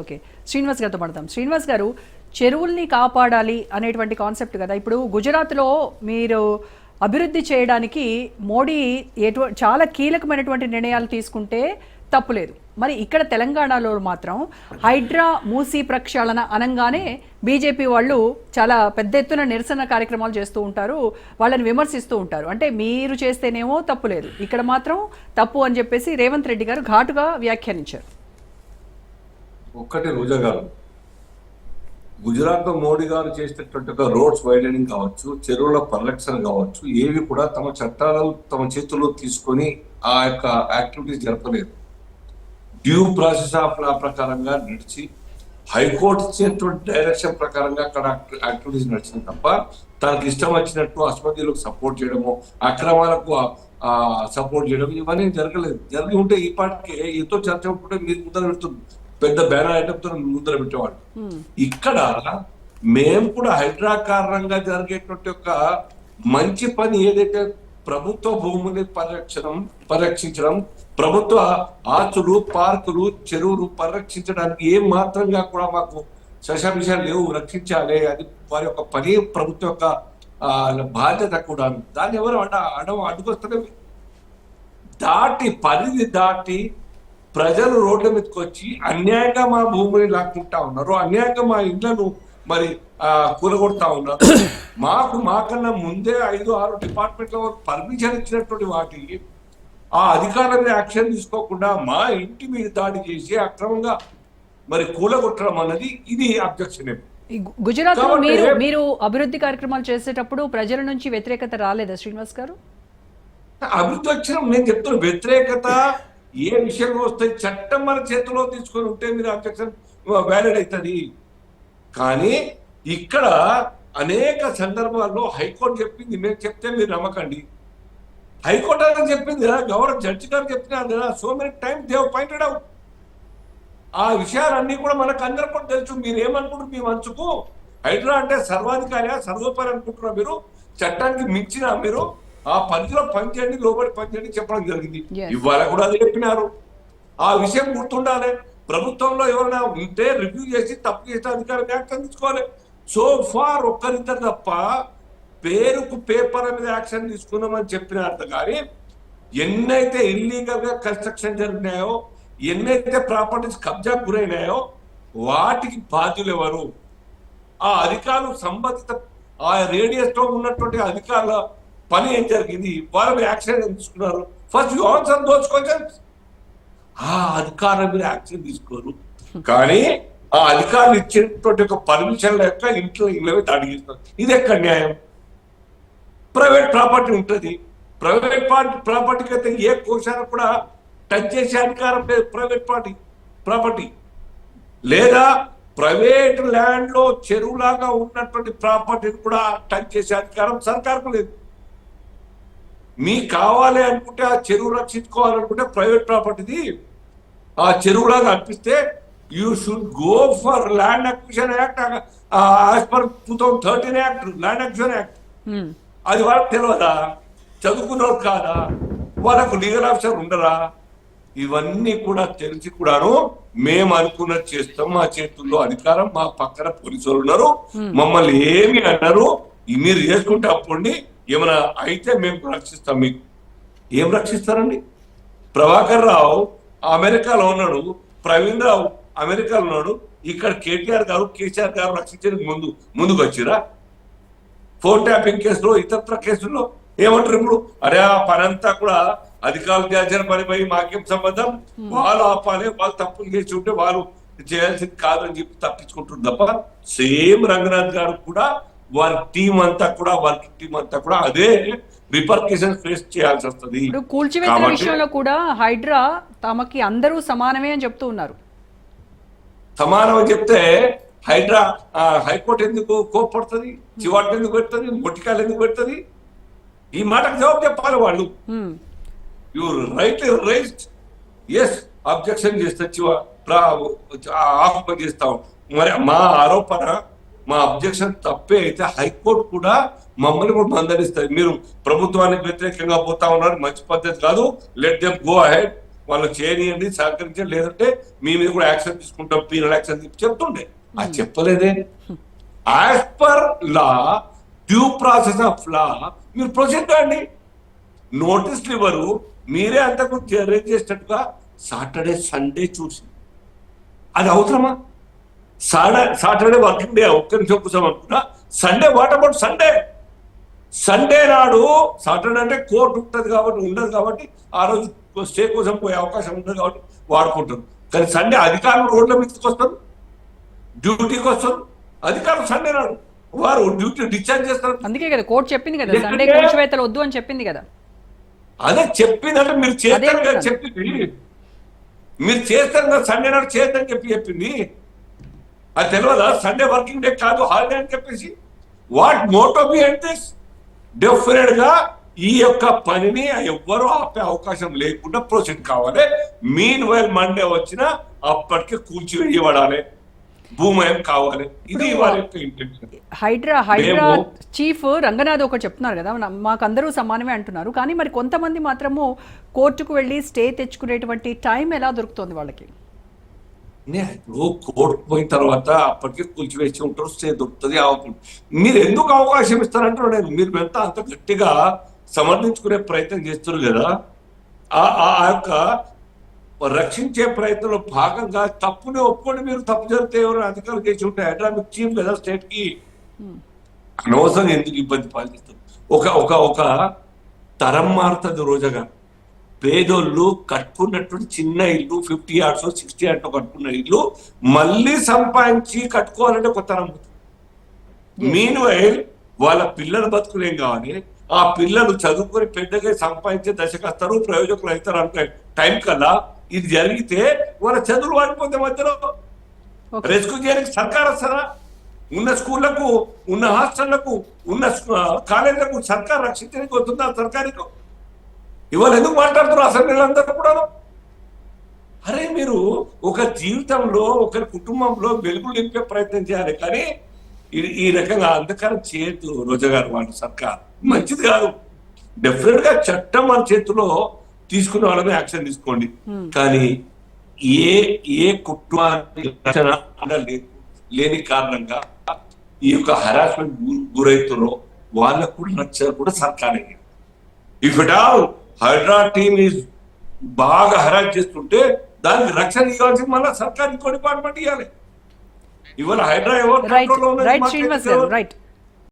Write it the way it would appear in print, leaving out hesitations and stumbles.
Okay, Srinivas గారితో పడతాం. శ్రీనివాస్ గారు, చెరువుల్ని కాపాడాలి అనేటువంటి కాన్సెప్ట్ కదా. ఇప్పుడు గుజరాత్లో మీరు అభివృద్ధి చేయడానికి మోడీ చాలా కీలకమైనటువంటి నిర్ణయాలు తీసుకుంటే తప్పులేదు. మరి ఇక్కడ తెలంగాణలో మాత్రం హైడ్రా మూసీ ప్రక్షాళన అనగానే బీజేపీ వాళ్ళు చాలా పెద్ద ఎత్తున నిరసన కార్యక్రమాలు చేస్తూ ఉంటారు, వాళ్ళని విమర్శిస్తూ ఉంటారు. అంటే మీరు చేస్తేనేమో తప్పులేదు, ఇక్కడ మాత్రం తప్పు అని చెప్పేసి రేవంత్ రెడ్డి గారు ఘాటుగా వ్యాఖ్యానించారు. ఒక్కటి రోజా గారు, గుజరాత్ లో మోడీ గారు చేసినటువంటి రోడ్స్ వైడనింగ్ కావచ్చు, చెరువుల పరిరక్షణ కావచ్చు, ఏవి కూడా తమ చట్టాలు తమ చేతుల్లో తీసుకొని ఆ యొక్క యాక్టివిటీస్ జరపలేదు. డ్యూ ప్రాసెస్ ఆఫ్ లా ప్రకారంగా నడిచి హైకోర్టు ఇచ్చినటువంటి డైరెక్షన్ ప్రకారంగా అక్కడ యాక్టివిటీస్ నడిచింది తప్ప తనకి ఇష్టం వచ్చినట్టు అసమర్థులకు సపోర్ట్ చేయడము, అక్రమాలకు సపోర్ట్ చేయడం ఇవన్నీ జరగలేదు. జరిగి ఉంటే ఈ పాటికి ఎంతో చర్చ ఉంటుంటే మీరు ముందర పెడుతుంది, పెద్ద బ్యానర్ ఐటమ్తో ముందర పెట్టేవాడు. ఇక్కడ మేము కూడా హైడ్రా కారణంగా జరిగేటువంటి ఒక మంచి పని ఏదైతే ప్రభుత్వ భూముని పరిరక్షించడం, ప్రభుత్వ ఆస్తులు, పార్కులు, చెరువులు పరిరక్షించడానికి ఏం మాత్రంగా కూడా మాకు శశాభిషాలు లేవు, రక్షించాలి, అది వారి యొక్క పని, ప్రభుత్వం యొక్క బాధ్యత కూడా. దాన్ని ఎవరు అడ్డుకొస్తలే, పరిధి దాటి ప్రజలు రోడ్ల మీదకి వచ్చి అన్యాయంగా మా భూమిని లాక్కుంటా ఉన్నారు, అన్యాయంగా మా ఇళ్లను మరి కూలగొడతా ఉన్నారు. మాకన్నా ముందే 5-6 డిపార్ట్మెంట్ల పర్మిషన్ ఇచ్చినటువంటి వాటికి ఆ అధికారుల మీద యాక్షన్ తీసుకోకుండా మా ఇంటి మీద దాడి చేసి అక్రమంగా మరి కూలగొట్టడం అన్నది ఇది అబ్జెక్షన్. గుజరాత్ మీరు అభివృద్ధి కార్యక్రమాలు చేసేటప్పుడు ప్రజల నుంచి వ్యతిరేకత రాలేదా శ్రీనివాస్ గారు? అభివృద్ధి వచ్చిన నేను చెప్తున్నా, వ్యతిరేకత ఏ విషయంలో వస్తాయి, చట్టం మన చేతిలో తీసుకొని ఉంటే మీరు అబ్జెక్షన్ వ్యాలిడ్ అవుతుంది. కానీ ఇక్కడ అనేక సందర్భాల్లో హైకోర్టు చెప్పింది, మేము చెప్తే మీరు నమ్మకండి. హైకోర్టు అని చెప్పింది కదా, గవర్నర్ జడ్జి గారు చెప్తున్నారు కదా, so many time they have pointed out. ఆ విషయాలన్నీ కూడా మనకు అందరూ కూడా తెలుసు. మీరు ఏమనుకుంటారు, మీ మంచుకు హైడ్రా అంటే సర్వాధికారి, సర్వోపరి అనుకుంటున్నారు మీరు, చట్టానికి మించిన మీరు ఆ పరిధిలో పనిచేయండి, లోబడి పనిచేయండి చెప్పడం జరిగింది. ఇవాళ కూడా అది చెప్పినారు. ఆ విషయం గుర్తుండాలి. ప్రభుత్వంలో ఎవరైనా ఉంటే రివ్యూ చేసి తప్పు చేసే అధికారం యాక్షన్ తీసుకోవాలి. సో ఫార్ ఒక్కరిద్దరు తప్ప పేరుకు పేపర్ మీద యాక్షన్ తీసుకున్నామని చెప్పినారు. కానీ ఎన్నైతే ఇల్లీగల్ గా కన్స్ట్రక్షన్ జరిగినాయో, ఎన్నైతే ప్రాపర్టీస్ కబ్జా గురైనాయో వాటికి బాధ్యులు ఎవరు? ఆ అధికారులు సంబంధిత ఆ రేడియస్ లో ఉన్నటువంటి అధికారుల పని ఏం జరిగింది, వాళ్ళు యాక్షన్ తీసుకున్నారు. First you answer those questions. ఆ అధికారుల మీద యాక్షన్ తీసుకోరు. కానీ ఆ అధికారులు ఇచ్చినటువంటి ఒక పర్మిషన్ లేక ఇళ్ళ దాడి చేస్తారు. ఇది ఎక్కడ న్యాయం? ప్రైవేట్ ప్రాపర్టీ ఉంటుంది, ప్రైవేట్ ప్రాపర్టీకి అయితే ఏ కోశాన్ని కూడా టచ్ చేసే అధికారం లేదు. ప్రైవేట్ ప్రాపర్టీ లేదా ప్రైవేట్ ల్యాండ్ లో చెరువులాగా ఉన్నటువంటి ప్రాపర్టీని కూడా టచ్ చేసే అధికారం సర్కార్కు లేదు. మీకు కావాలి అనుకుంటే ఆ చెరువు రక్షించుకోవాలనుకుంటే ప్రైవేట్ ప్రాపర్టీది ఆ చెరువులాగా అనిపిస్తే you should go for land acquisition act, as per 2013 act, land acquisition act. అది వాళ్ళకి తెలియదా? చదువుకున్నవారు కాదా? వాళ్ళకు లీగల్ ఆఫీసర్ ఉండరా? ఇవన్నీ కూడా తెలిసి కూడాను మేము అనుకున్నది చేస్తాం. మా చేతుల్లో అధికారం, మా పక్కన పోలీసులు ఉన్నారు, మమ్మల్ని ఏమి అన్నారు, మీరు చేసుకుంటే అప్పుడు ఏమైనా అయితే మేము రక్షిస్తాం. మీకు ఏం రక్షిస్తారండి? ప్రభాకర్ రావు అమెరికాలో ఉన్నాడు, ప్రవీణ్ రావు అమెరికాలో ఉన్నాడు, ఇక్కడ కేటీఆర్ గారు కేసీఆర్ గారు రక్షించడానికి ముందుకు వచ్చిరా? ఫోన్ ట్యాపింగ్ కేసులో, ఇతర కేసుల్లో ఏమంటారు ఇప్పుడు? అరే ఆ పని అంతా కూడా అధికారులు చేసిన పని పోయి మాకేం సంబంధం, వాళ్ళు ఆపాలి, వాళ్ళు తప్పులు చేసి ఉంటే వాళ్ళు చేయాల్సింది కాదని చెప్పి తప్పించుకుంటుంది తప్ప, సేమ్ రంగనాథ్ గారు కూడా వారి టీం అంతా కూడా అదే రిపర్కేషన్ ఫేస్ చేయాల్సి వస్తుంది. కూల్చివేత విషయంలో కూడా హైడ్రా తమకి అందరూ సమానమే అని చెప్తూ ఉన్నారు. సమానం అని చెప్తే హైడ్రా హైకోర్టు ఎందుకు కోప్పడుతుంది, చివాట్లు ఎందుకు పెడుతుంది, మొట్టికాయలు ఎందుకు పెడుతుంది? ఈ మాటకు జవాబు చెప్పాలి వాళ్ళు. You rightly raised, yes objection చేస్తే ఆహ్వానం చేస్తాం. మరి మా ఆరోపణ, మా అబ్జెక్షన్ తప్పే అయితే హైకోర్టు కూడా మమ్మల్ని కూడా మందలిస్తుంది. మీరు ప్రభుత్వానికి వ్యతిరేకంగా పోతా ఉన్నారు, మంచి పద్ధతి కాదు, లెట్ దెమ్ గో అహెడ్, వాళ్ళు చేయనియండి, సహకరించండి, లేదంటే మీ మీద కూడా యాక్షన్ తీసుకుంటాం, పీనల్ యాక్షన్ చెప్తుండే. అది చెప్పలేదే. As per law, due process of లా మీరు ప్రొసీడ్ కాండి. నోటీసులు ఇవ్వరు, మీరే అంతకు రేజ్ చేసినట్టుగా సాటర్డే సండే చూసి అది అవసరమా? సాటర్డే వర్కింగ్ డే ఒక్క నిమిషం కూర్చోం అనుకున్నా. Sunday what about Sunday? Sunday నాడు, సాటర్డే అంటే కోర్టు ఉంటుంది కాబట్టి ఉండదు కాబట్టి ఆ రోజు స్టే కోసం పోయే అవకాశం ఉండదు కాబట్టి వాడుకుంటారు. కానీ సండే అధికారులు రోడ్ల మీదకి వస్తారు, డ్యూటీకి వస్తారు. అధికారులు సండే నాడు వారు డ్యూటీ డిశ్చార్జ్ చేస్తారు. అందుకే కదా కోర్టు చెప్పింది కదా సండే కూల్చివేతలు వద్దు అని చెప్పింది కదా. అదే చెప్పిందంటే మీరు చేస్తారు కదా, చెప్పింది మీరు చేస్తారు కదా, సండే నాడు చేయొద్దని చెప్పింది. అది తెలియదా? సండే వర్కింగ్ డే కాదు, హాలిడే అని చెప్పేసి. What motto behind this? Definite గా ఈ యొక్క పనిని ఎవ్వరూ ఆపే అవకాశం లేకుండా ప్రొసీడ్ కావాలి. మీన్ వైల్ మండే వచ్చినా అప్పటికే కూల్చివేయబడాలి, భూమయం కావాలి. ఇది వారి యొక్క ఇంటెన్షన్. హైడ్రా చీఫ్ రంగనాథ్ ఒకటి చెప్తున్నారు కదా, మాకు అందరూ సమానమే అంటున్నారు. కానీ మరి కొంతమంది మాత్రము కోర్టుకు వెళ్ళి స్టే తెచ్చుకునేటువంటి టైం ఎలా దొరుకుతుంది వాళ్ళకి? ఇప్పుడు కోర్టుకు పోయిన తర్వాత అప్పటికే కూల్చివేసి ఉంటారు, స్టే దొరుకుతుంది, అవుతుంది. మీరు ఎందుకు అవకాశం ఇస్తారంటారు? నేను మీరు ఎంత అంత గట్టిగా సమర్థించుకునే ప్రయత్నం చేస్తున్నారు కదా, ఆ యొక్క రక్షించే ప్రయత్నంలో భాగంగా తప్పుని ఒప్పుకొని మీరు తప్పు జరిగితే ఎవరు అధికారులు చేసి ఉంటాయి. హైడ్రామిక్ చీఫ్ కదా స్టేట్ కి, అనవసరం ఎందుకు ఇబ్బంది పాలిస్తారు? ఒక తరం మారుతుంది రోజుగా. పేదోళ్ళు కట్టుకున్నటువంటి చిన్న ఇల్లు 50 yards 60 yards కట్టుకున్న ఇల్లు మళ్ళీ సంపాదించి కట్టుకోవాలంటే ఒక తరం. మీన్ వైల్ వాళ్ళ పిల్లల బతుకులేం కావాలి, ఆ పిల్లలు చదువుకొని పెద్దగా సంపాదించే దశకు వస్తారు, ప్రయోజకులు అవుతారు అంటే టైం కల్లా ఇది జరిగితే వాళ్ళ చదువులు వాడిపోతే మధ్యలో రెస్క్యూ చేయడానికి సర్కార్ వస్తారా? ఉన్న స్కూళ్లకు, ఉన్న హాస్టళ్లకు, ఉన్న కాలేజీలకు సర్కార్ రక్షించడానికి వస్తుందా? సర్కారుకు ఇవాళ ఎందుకు మాట్లాడుతున్నారు అసెంబ్లీలో అందరూ కూడా? అరే మీరు ఒక జీవితంలో ఒకరి కుటుంబంలో వెలుగులు నింపే ప్రయత్నం చేయాలి, కానీ ఈ రకంగా అంధకారం చేయొద్దు. రోజా గారు, వాళ్ళు సర్కార్ మంచిది కాదు. డెఫినెట్ గా చట్టం మన చేతిలో తీసుకునే వాళ్ళని యాక్షన్ తీసుకోండి. కానీ ఏ కుటుంబానికి లేని కారణంగా ఈ యొక్క హరాస్మెంట్ గురైతులో వాళ్ళకు కూడా రక్షణ కూడా సర్కారే. If it all Hydraa team is బాగా హరాస్ చేస్తుంటే దానికి రక్షణ ఇవ్వాల్సింది మళ్ళీ సర్కార్ ఇంకో డిపార్ట్మెంట్ ఇవ్వాలి. ఇవాళ హైడ్రా ఎవరు రైట్ శ్రీనివాస్ గారు, రైట్.